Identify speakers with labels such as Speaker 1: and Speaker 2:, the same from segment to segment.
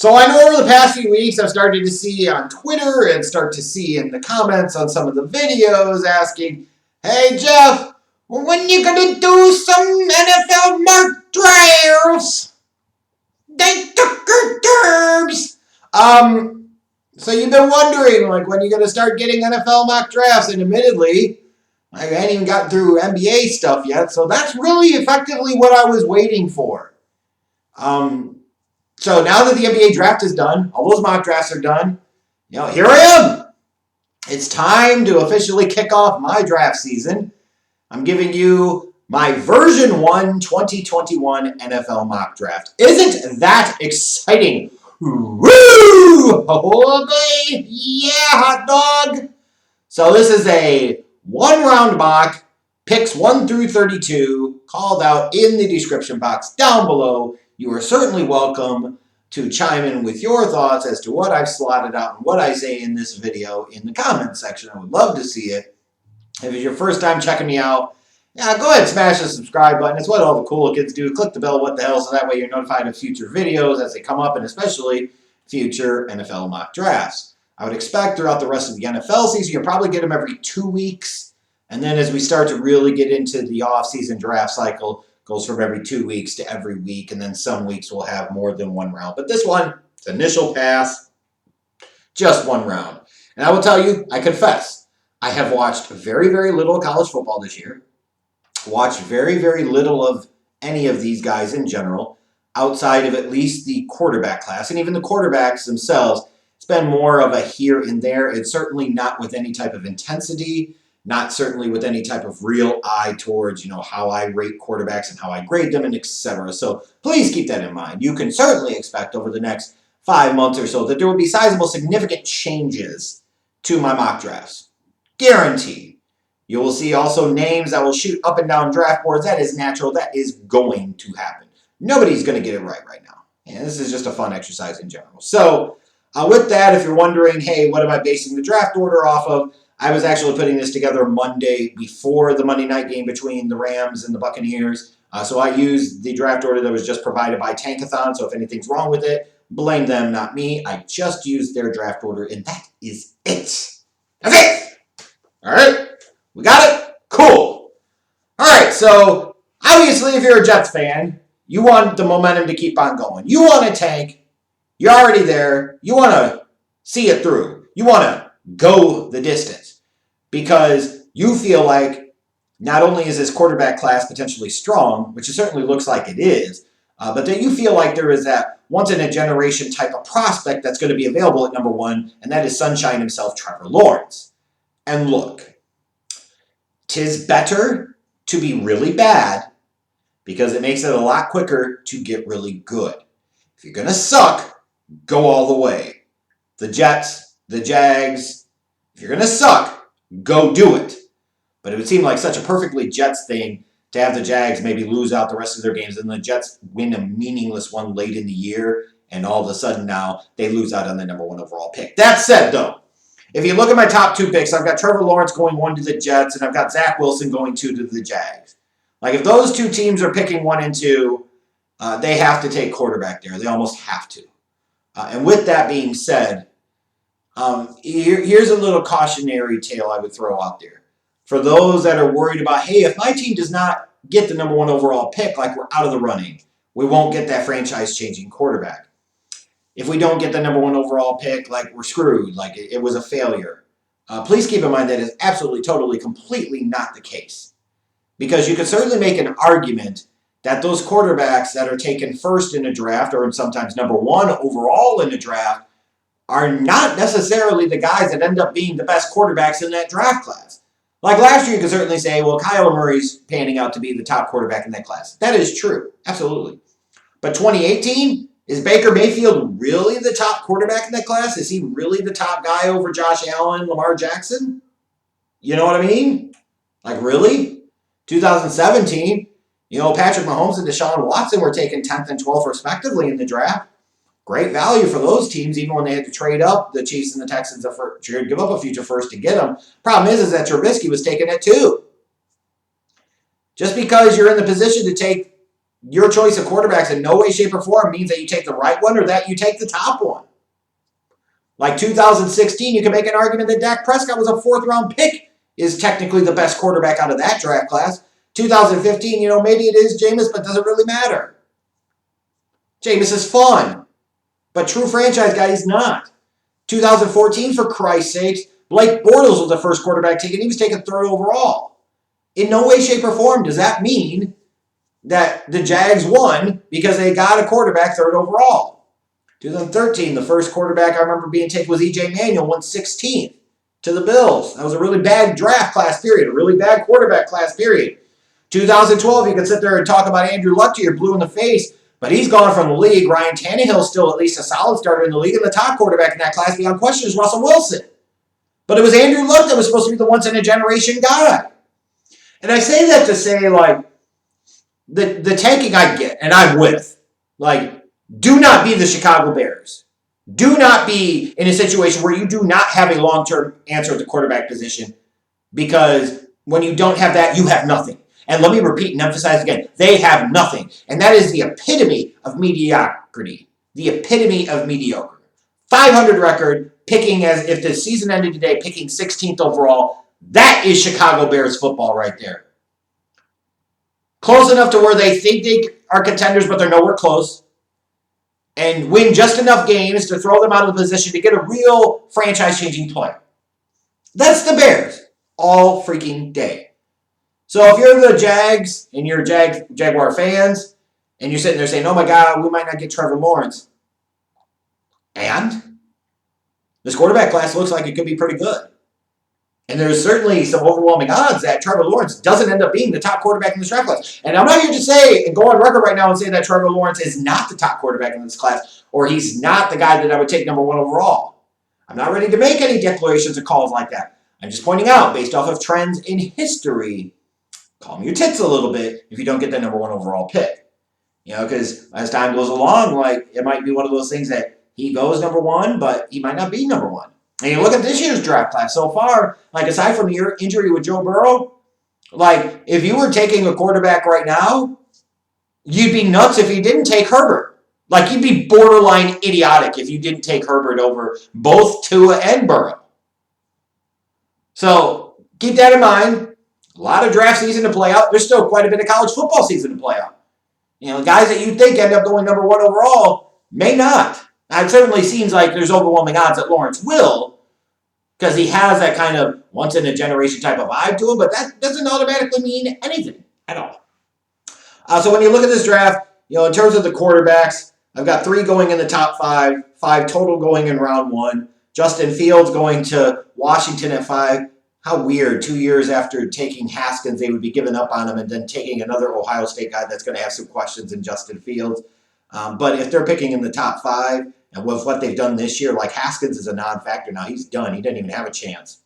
Speaker 1: So I know over the past few weeks I've started to see on Twitter and start to see in the comments on some of the videos asking, hey Jeff, when you gonna do some NFL mock drafts? They took her terms. So you've been wondering, like, when you're gonna start getting NFL mock drafts, and admittedly, I hadn't even gotten through NBA stuff yet, so that's really effectively what I was waiting for. So now that the NBA draft is done, all those mock drafts are done, here I am. It's time to officially kick off my draft season. I'm giving you my version 1 2021 NFL mock draft. Isn't that exciting? Woo! Okay. Yeah, hot dog. So this is a one-round mock, picks 1 through 32, called out in the description box down below. You are certainly welcome to chime in with your thoughts as to what I've slotted out and what I say in this video in the comments section. I would love to see it. If it's your first time checking me out, go ahead and smash the subscribe button. It's what all the cool kids do. Click the bell, what the hell, so that way you're notified of future videos as they come up, and especially future NFL mock drafts. I would expect throughout the rest of the NFL season, you'll probably get them every 2 weeks. And then as we start to really get into the off-season draft cycle, goes from every 2 weeks to every week, and then some weeks will have more than one round. But this one, it's initial pass, just one round. And I will tell you, I confess, I have watched very, very little college football this year. Watched very, very little of any of these guys in general, outside of at least the quarterback class. And even the quarterbacks themselves, it's been more of a here and there. It's certainly not with any type of intensity, not certainly with any type of real eye towards, how I rate quarterbacks and how I grade them and etc. So please keep that in mind. You can certainly expect over the next 5 months or so that there will be sizable, significant changes to my mock drafts. Guaranteed. You will see also names that will shoot up and down draft boards. That is natural. That is going to happen. Nobody's going to get it right now. And this is just a fun exercise in general. So with that, if you're wondering, hey, what am I basing the draft order off of? I was actually putting this together Monday before the Monday night game between the Rams and the Buccaneers. So I used the draft order that was just provided by Tankathon. So if anything's wrong with it, blame them, not me. I just used their draft order, and that is it. That's it. All right. We got it? Cool. All right, so obviously if you're a Jets fan, you want the momentum to keep on going. You want to tank. You're already there. You want to see it through. You want to go the distance because you feel like not only is this quarterback class potentially strong, which it certainly looks like it is, but that you feel like there is that once-in-a-generation type of prospect that's going to be available at number 1, and that is Sunshine himself, Trevor Lawrence. And look, 'tis better to be really bad because it makes it a lot quicker to get really good. If you're going to suck, go all the way. The Jets, the Jags, if you're going to suck, go do it. But it would seem like such a perfectly Jets thing to have the Jags maybe lose out the rest of their games and the Jets win a meaningless one late in the year, and all of a sudden now they lose out on the number 1 overall pick. That said, though, if you look at my top 2 picks, I've got Trevor Lawrence going 1 to the Jets, and I've got Zach Wilson going 2 to the Jags. Like, if those 2 teams are picking 1 and 2, they have to take quarterback there. They almost have to. And with that being said, here's a little cautionary tale I would throw out there. For those that are worried about, hey, if my team does not get the number 1 overall pick, like we're out of the running, we won't get that franchise-changing quarterback. If we don't get the number 1 overall pick, like we're screwed, like it was a failure. Please keep in mind that is absolutely, totally, completely not the case. Because you could certainly make an argument that those quarterbacks that are taken first in a draft, or sometimes number 1 overall in a draft, are not necessarily the guys that end up being the best quarterbacks in that draft class. Like last year, you could certainly say, well, Kyler Murray's panning out to be the top quarterback in that class. That is true. Absolutely. But 2018... is Baker Mayfield really the top quarterback in that class? Is he really the top guy over Josh Allen, Lamar Jackson? You know what I mean? Like, really? 2017, Patrick Mahomes and Deshaun Watson were taken 10th and 12th respectively in the draft. Great value for those teams, even when they had to trade up, the Chiefs and the Texans, to give up a future first to get them. Problem is that Trubisky was taken at 2. Just because you're in the position to take your choice of quarterbacks in no way, shape, or form means that you take the right one or that you take the top one. Like 2016, you can make an argument that Dak Prescott was a 4th-round pick, is technically the best quarterback out of that draft class. 2015, maybe it is Jameis, but doesn't really matter. Jameis is fun, but true franchise guy, he's not. 2014, for Christ's sakes, Blake Bortles was the first quarterback taken. He was taken 3rd overall. In no way, shape, or form does that mean that the Jags won because they got a quarterback 3rd overall. 2013, the first quarterback I remember being taken was E.J. Manuel, went 16th to the Bills. That was a really bad draft class period, a really bad quarterback class period. 2012, you can sit there and talk about Andrew Luck to your blue in the face, but he's gone from the league. Ryan Tannehill's still at least a solid starter in the league, and the top quarterback in that class beyond question is Russell Wilson. But it was Andrew Luck that was supposed to be the once-in-a-generation guy. And I say that to say, like, the tanking I get, and I'm with. Like, do not be the Chicago Bears. Do not be in a situation where you do not have a long-term answer at the quarterback position, because when you don't have that, you have nothing. And let me repeat and emphasize again, they have nothing. And that is the epitome of mediocrity. The epitome of mediocre. 500 record, picking as if the season ended today, picking 16th overall. That is Chicago Bears football right there. Close enough to where they think they are contenders, but they're nowhere close. And win just enough games to throw them out of the position to get a real franchise-changing player. That's the Bears all freaking day. So if you're the Jags and you're Jaguar fans and you're sitting there saying, oh my God, we might not get Trevor Lawrence. And this quarterback class looks like it could be pretty good. And there's certainly some overwhelming odds that Trevor Lawrence doesn't end up being the top quarterback in this draft class. And I'm not here to say and go on record right now and say that Trevor Lawrence is not the top quarterback in this class, or he's not the guy that I would take number 1 overall. I'm not ready to make any declarations or calls like that. I'm just pointing out, based off of trends in history, calm your tits a little bit if you don't get that number 1 overall pick. Because as time goes along, like, it might be one of those things that he goes number 1, but he might not be number 1. And you look at this year's draft class so far, like, aside from your injury with Joe Burrow, like, if you were taking a quarterback right now, you'd be nuts if you didn't take Herbert. Like, you'd be borderline idiotic if you didn't take Herbert over both Tua and Burrow. So keep that in mind. A lot of draft season to play out. There's still quite a bit of college football season to play out. Guys that you think end up going number 1 overall may not. Now, it certainly seems like there's overwhelming odds that Lawrence will, because he has that kind of once-in-a-generation type of vibe to him, but that doesn't automatically mean anything at all. So when you look at this draft, in terms of the quarterbacks, I've got 3 going in the top 5, 5 total going in round 1. Justin Fields going to Washington at 5. How weird, 2 years after taking Haskins, they would be giving up on him and then taking another Ohio State guy that's going to have some questions in Justin Fields. But if they're picking in the top 5, and with what they've done this year, like, Haskins is a non-factor now. He's done. He didn't even have a chance.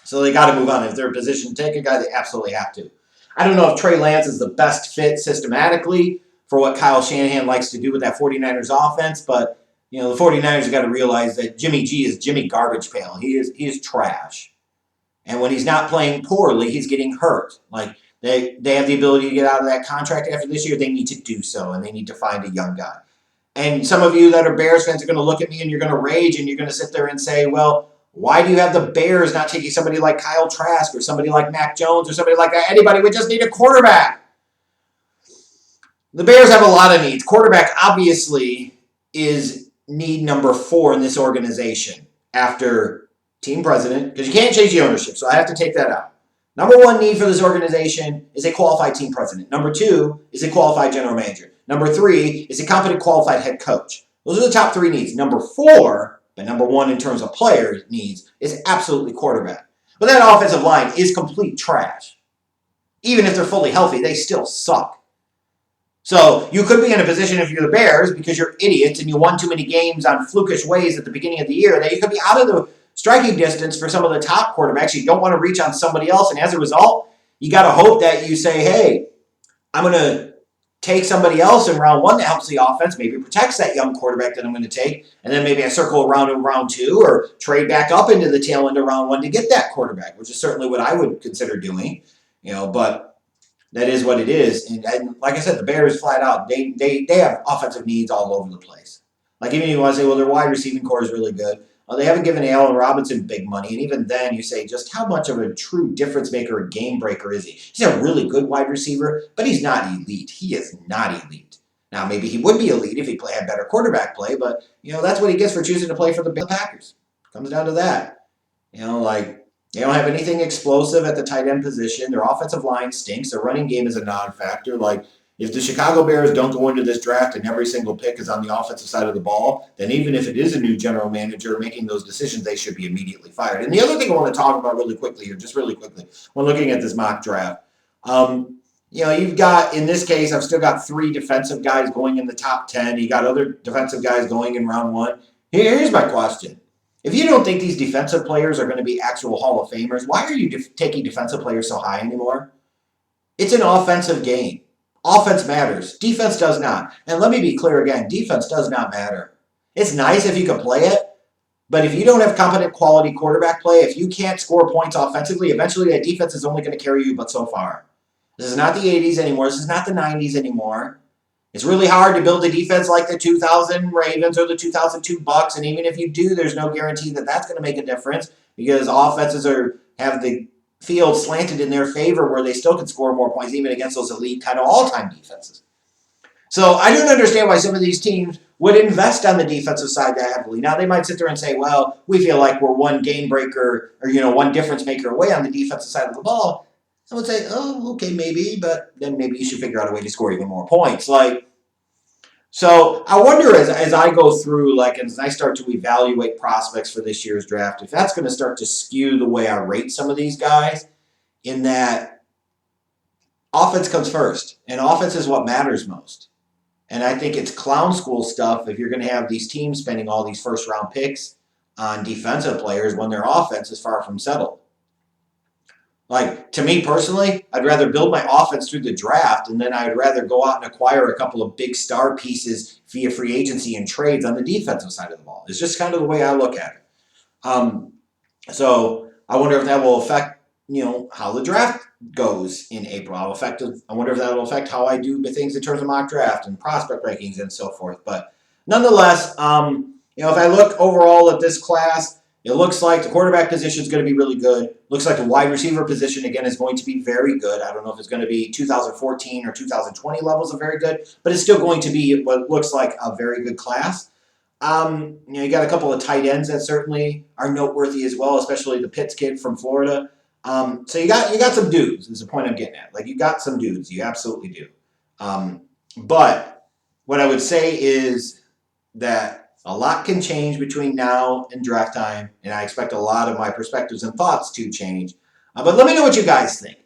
Speaker 1: So they got to move on. If they're in a position to take a guy, they absolutely have to. I don't know if Trey Lance is the best fit systematically for what Kyle Shanahan likes to do with that 49ers offense, but, the 49ers have got to realize that Jimmy G is Jimmy Garbage Pail. He is trash. And when he's not playing poorly, he's getting hurt. Like, they have the ability to get out of that contract after this year. They need to do so, and they need to find a young guy. And some of you that are Bears fans are going to look at me and you're going to rage and you're going to sit there and say, well, why do you have the Bears not taking somebody like Kyle Trask or somebody like Mac Jones or somebody like that? Anybody? We just need a quarterback. The Bears have a lot of needs. Quarterback, obviously, is need number 4 in this organization after team president, because you can't change the ownership, so I have to take that out. Number 1 need for this organization is a qualified team president. Number 2 is a qualified general manager. Number 3 is a competent, qualified head coach. Those are the top 3 needs. Number 4, but number 1 in terms of player needs, is absolutely quarterback. But that offensive line is complete trash. Even if they're fully healthy, they still suck. So you could be in a position, if you're the Bears, because you're idiots and you won too many games on flukish ways at the beginning of the year, that you could be out of the striking distance for some of the top quarterbacks. You don't want to reach on somebody else, and as a result, you got to hope that you say, hey, I'm going to take somebody else in round 1 that helps the offense, maybe protects that young quarterback that I'm going to take, and then maybe I circle around in round 2 or trade back up into the tail end of round 1 to get that quarterback, which is certainly what I would consider doing. But that is what it is. And like I said, the Bears flat out, they have offensive needs all over the place. Like even you want to say, well, their wide receiving core is really good. Well, they haven't given Allen Robinson big money. And even then you say, just how much of a true difference maker or game breaker is he? He's a really good wide receiver, but he's not elite. He is not elite. Now, maybe he would be elite if he had better quarterback play, but, that's what he gets for choosing to play for the Packers. Comes down to that. They don't have anything explosive at the tight end position. Their offensive line stinks. Their running game is a non-factor. If the Chicago Bears don't go into this draft and every single pick is on the offensive side of the ball, then even if it is a new general manager making those decisions, they should be immediately fired. And the other thing I want to talk about really quickly when looking at this mock draft, you've got, in this case, I've still got 3 defensive guys going in the top 10. You got other defensive guys going in round 1. Here's my question. If you don't think these defensive players are going to be actual Hall of Famers, why are you taking defensive players so high anymore? It's an offensive game. Offense matters. Defense does not. And let me be clear again, defense does not matter. It's nice if you can play it, but if you don't have competent quality quarterback play, if you can't score points offensively, eventually that defense is only going to carry you but so far. This is not the 80s anymore. This is not the 90s anymore. It's really hard to build a defense like the 2000 Ravens or the 2002 Bucks, and even if you do, there's no guarantee that that's going to make a difference because offenses have the field slanted in their favor where they still can score more points even against those elite kind of all-time defenses. So I don't understand why some of these teams would invest on the defensive side that heavily. Now, they might sit there and say, well, we feel like we're one game breaker or, one difference maker away on the defensive side of the ball. I would say, oh, okay, maybe, but then maybe you should figure out a way to score even more points. So I wonder as I go through, as I start to evaluate prospects for this year's draft, if that's going to start to skew the way I rate some of these guys, in that offense comes first, and offense is what matters most. And I think it's clown school stuff if you're going to have these teams spending all these first-round picks on defensive players when their offense is far from settled. To me personally, I'd rather build my offense through the draft, and then I'd rather go out and acquire a couple of big star pieces via free agency and trades on the defensive side of the ball. It's just kind of the way I look at it. So I wonder if that will affect, how the draft goes in April. I wonder if that will affect how I do things in terms of mock draft and prospect rankings and so forth. But nonetheless, if I look overall at this class, it looks like the quarterback position is going to be really good. Looks like the wide receiver position, again, is going to be very good. I don't know if it's going to be 2014 or 2020 levels of very good, but it's still going to be what looks like a very good class. You got a couple of tight ends that certainly are noteworthy as well, especially the Pitts kid from Florida. So you got some dudes, is the point I'm getting at. You got some dudes. You absolutely do. But what I would say is that a lot can change between now and draft time, and I expect a lot of my perspectives and thoughts to change. But let me know what you guys think.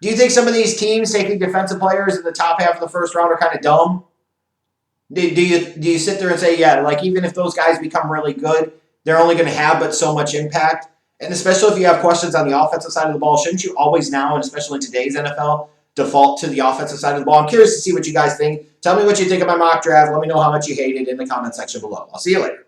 Speaker 1: Do you think some of these teams taking defensive players in the top half of the first round are kind of dumb? Do you sit there and say, yeah, even if those guys become really good, they're only going to have but so much impact? And especially if you have questions on the offensive side of the ball, shouldn't you always now, and especially in today's NFL, default to the offensive side of the ball? I'm curious to see what you guys think. Tell me what you think of my mock draft. Let me know how much you hate it in the comment section below. I'll see you later.